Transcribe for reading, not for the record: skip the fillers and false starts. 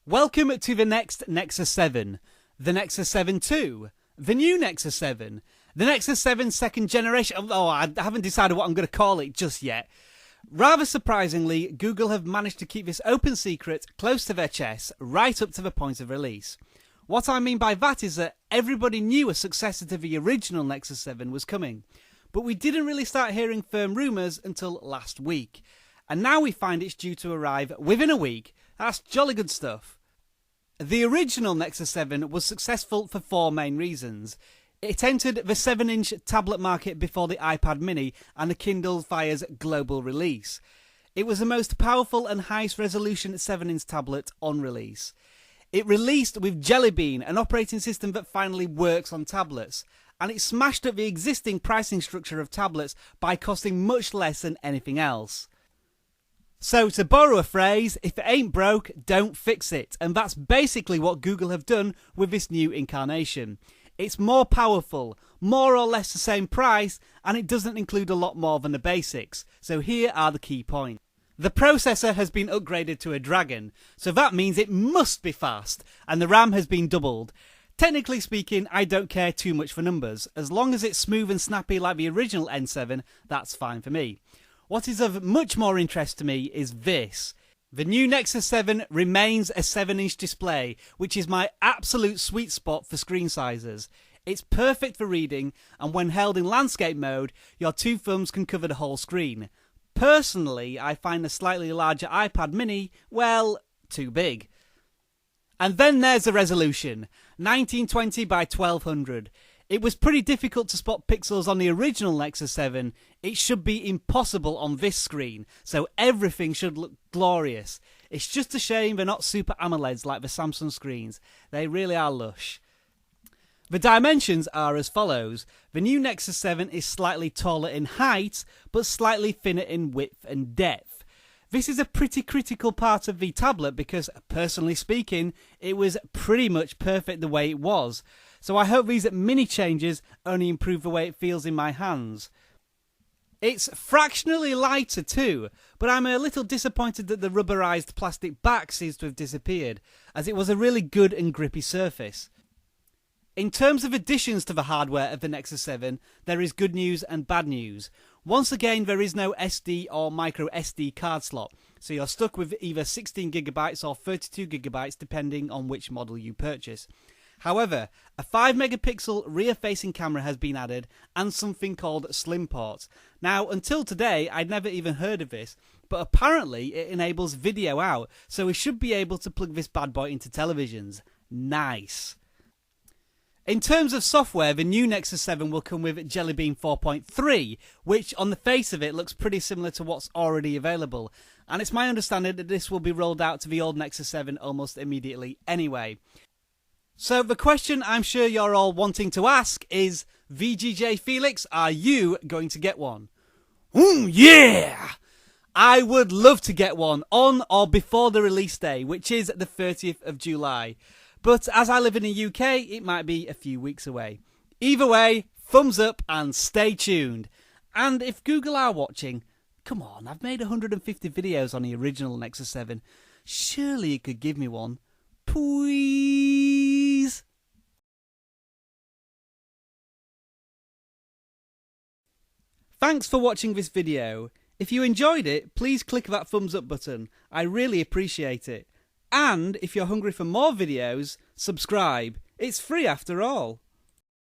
Welcome to the Next Nexus 7, the Nexus 7 II, the new Nexus 7, the Nexus 7 second generation. Oh, I haven't decided what I'm going to call it just yet. Rather surprisingly, Google have managed to keep this open secret close to their chest right up to the point of release. What I mean by that is that everybody knew a successor to the original Nexus 7 was coming, but we didn't really start hearing firm rumours until last week. And now we find it's due to arrive within a week. That's jolly good stuff. The original Nexus 7 was successful for four main reasons. It entered the 7-inch tablet market before the iPad mini and the Kindle Fire's global release. It was the most powerful and highest resolution 7-inch tablet on release. It released with Jellybean, an operating system that finally works on tablets, and it smashed up the existing pricing structure of tablets by costing much less than anything else. So, to borrow a phrase, if it ain't broke, don't fix it. And that's basically what Google have done with this new incarnation. It's more powerful, more or less the same price, and it doesn't include a lot more than the basics. So here are the key points. The processor has been upgraded to a Dragon, so that means it must be fast, and the RAM has been doubled. Technically speaking, I don't care too much for numbers. As long as it's smooth and snappy like the original N7, that's fine for me. What is of much more interest to me is this. The new Nexus 7 remains a 7-inch display, which is my absolute sweet spot for screen sizes. It's perfect for reading, and when held in landscape mode, your two thumbs can cover the whole screen. Personally, I find the slightly larger iPad mini, well, too big. And then there's the resolution, 1920 by 1200. It was pretty difficult to spot pixels on the original Nexus 7. It should be impossible on this screen, so everything should look glorious. It's just a shame they're not Super AMOLEDs like the Samsung screens. They really are lush. The dimensions are as follows. The new Nexus 7 is slightly taller in height, but slightly thinner in width and depth. This is a pretty critical part of the tablet because, personally speaking, it was pretty much perfect the way it was. So I hope these mini changes only improve the way it feels in my hands. It's fractionally lighter too, but I'm a little disappointed that the rubberized plastic back seems to have disappeared, as it was a really good and grippy surface. In terms of additions to the hardware of the Nexus 7, there is good news and bad news. Once again, there is no SD or micro SD card slot, so you're stuck with either 16GB or 32GB depending on which model you purchase. However, a 5-megapixel rear-facing camera has been added and something called Slim Port. Now, until today, I'd never even heard of this, but apparently it enables video out, so we should be able to plug this bad boy into televisions. Nice. In terms of software, the new Nexus 7 will come with Jellybean 4.3, which on the face of it looks pretty similar to what's already available, and it's my understanding that this will be rolled out to the old Nexus 7 almost immediately anyway. So the question I'm sure you're all wanting to ask is, VGJ Felix, are you going to get one? Yeah! I would love to get one on or before the release day, which is the 30th of July. But as I live in the UK, it might be a few weeks away. Either way, thumbs up and stay tuned. And if Google are watching, come on, I've made 150 videos on the original Nexus 7. Surely you could give me one. Please. Thanks for watching this video. If you enjoyed it, please click that thumbs up button. I really appreciate it. And if you're hungry for more videos, subscribe. It's free after all.